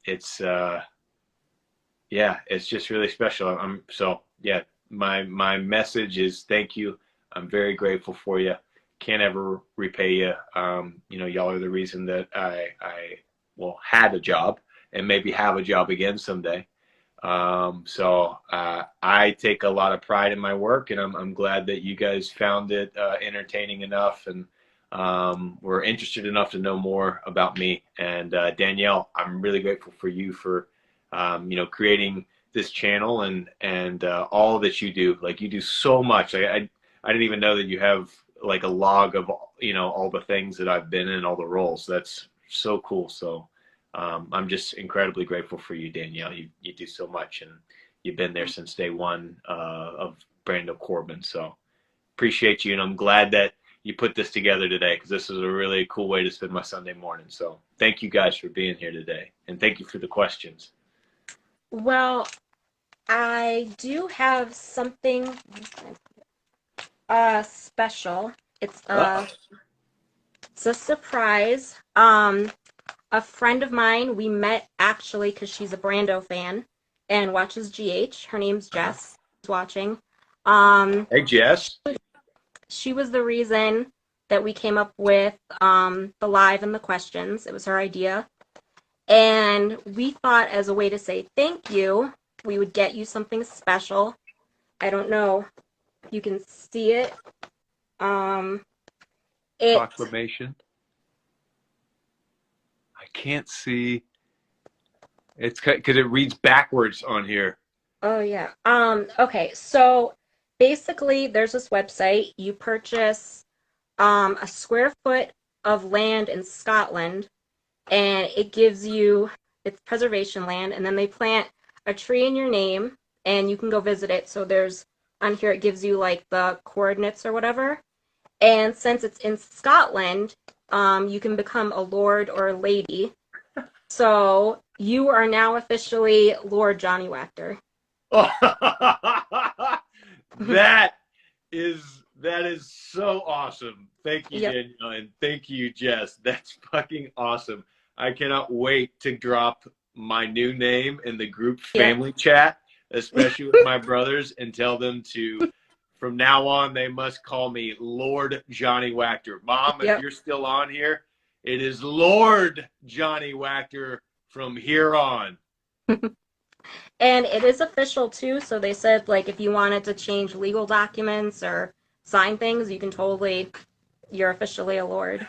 It's, yeah, it's just really special. Yeah, my message is thank you. I'm very grateful for you. Can't ever repay you. Y'all are the reason that I had a job and maybe have a job again someday. I take a lot of pride in my work, and I'm glad that you guys found it entertaining enough, and were interested enough to know more about me. And Danielle, I'm really grateful for you for creating this channel, and all that you do. Like, you do so much. I didn't even know that you have like a log of all the things that I've been in, all the roles. That's so cool. So I'm just incredibly grateful for you, Danielle. You do so much, and you've been there since day one of Brando Corbin. So appreciate you, and I'm glad that you put this together today, because this is a really cool way to spend my Sunday morning. So thank you guys for being here today, and thank you for the questions. Well, I do have something special. It's a surprise. A friend of mine, we met actually because she's a Brando fan and watches GH. Her name's Jess. She's watching. Hey, Jess. She was the reason that we came up with the live and the questions. It was her idea. And we thought, as a way to say thank you, we would get you something special. I don't know if you can see it. Proclamation. I can't see. It's because it reads backwards on here. Oh yeah. Okay, so basically there's this website. You purchase a square foot of land in Scotland, and it gives you it's preservation land, and then they plant a tree in your name, and you can go visit it. So there's on here it gives you like the coordinates or whatever. And since it's in Scotland, you can become a lord or a lady. So you are now officially Lord Johnny Wactor. That is so awesome. Thank you, Yep. Danielle, and thank you, Jess. That's fucking awesome. I cannot wait to drop my new name in the group family chat, especially with my brothers, and tell them to, from now on, they must call me Lord Johnny Wactor. Mom, if you're still on here, it is Lord Johnny Wactor from here on. And it is official too, so they said like if you wanted to change legal documents or sign things, you can totally, you're officially a lord.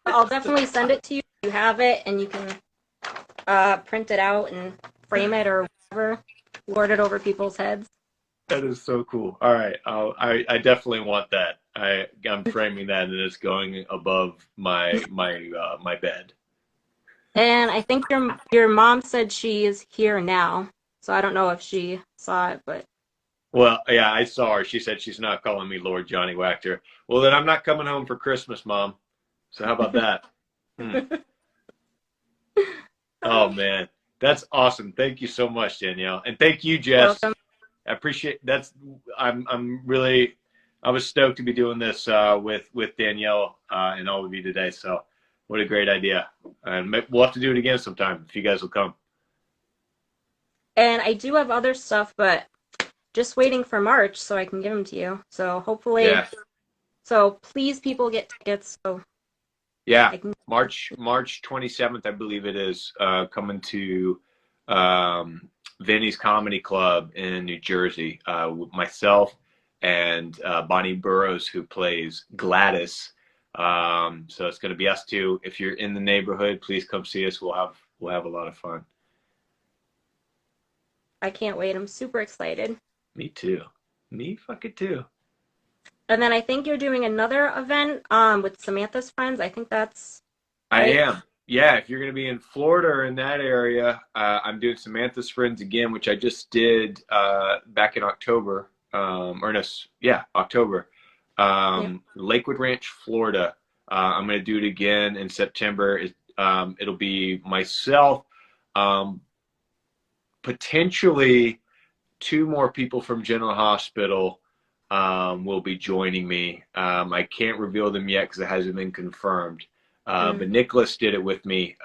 I'll definitely send it to you. You have it, and you can print it out and frame it or whatever, lord it over people's heads. That is so cool. All right, I definitely want that. I'm framing that, and it's going above my bed. And I think your mom said she is here now, so I don't know if she saw it, but Well, yeah, I saw her. She said she's not calling me Lord Johnny Wactor. Well, then I'm not coming home for Christmas, Mom. So how about that? Oh man, that's awesome. Thank you so much, Danielle, and thank you, Jess. welcome. I appreciate that's. I'm really. I was stoked to be doing this with Danielle and all of you today. So, what a great idea! And we'll have to do it again sometime if you guys will come. And I do have other stuff, but just waiting for March so I can give them to you. So hopefully, so please, people get tickets. So yeah, March 27th, I believe it is, coming to Vinny's Comedy Club in New Jersey with myself and Bonnie Burrows, who plays Gladys. So it's going to be us two. If you're in the neighborhood, please come see us. We'll have a lot of fun. I can't wait. I'm super excited. Me too. Me fucking too. And then I think you're doing another event with Samantha's friends. I think that's right? I am. Yeah, if you're going to be in Florida or in that area, I'm doing Samantha's Friends again, which I just did back in October. October. Lakewood Ranch, Florida. I'm going to do it again in September. It'll be myself, potentially 2 more people from General Hospital will be joining me. I can't reveal them yet because it hasn't been confirmed. But Nicholas did it with me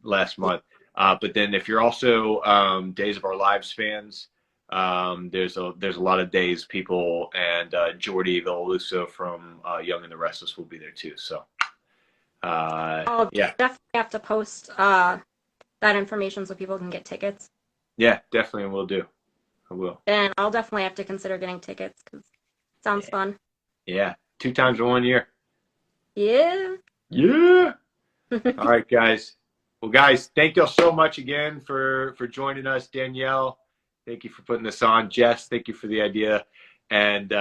last month. But then if you're also Days of Our Lives fans, there's a lot of Days people, and Jordy Villaluso from Young and the Restless will be there too. So I'll definitely have to post that information so people can get tickets. Yeah, definitely will do. I will. And I'll definitely have to consider getting tickets because it sounds fun. Yeah, 2 times in 1 year. Yeah. Yeah. All right, guys. Well, guys, thank you all so much again for joining us. Danielle, thank you for putting this on. Jess, thank you for the idea. And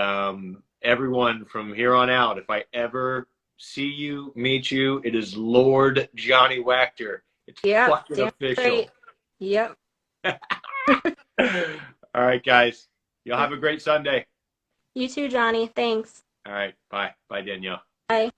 everyone from here on out, if I ever see you, meet you, it is Lord Johnny Wactor. It's fucking official. Great. Yep. All right, guys. Y'all have a great Sunday. You too, Johnny. Thanks. All right. Bye. Bye, Danielle. Bye.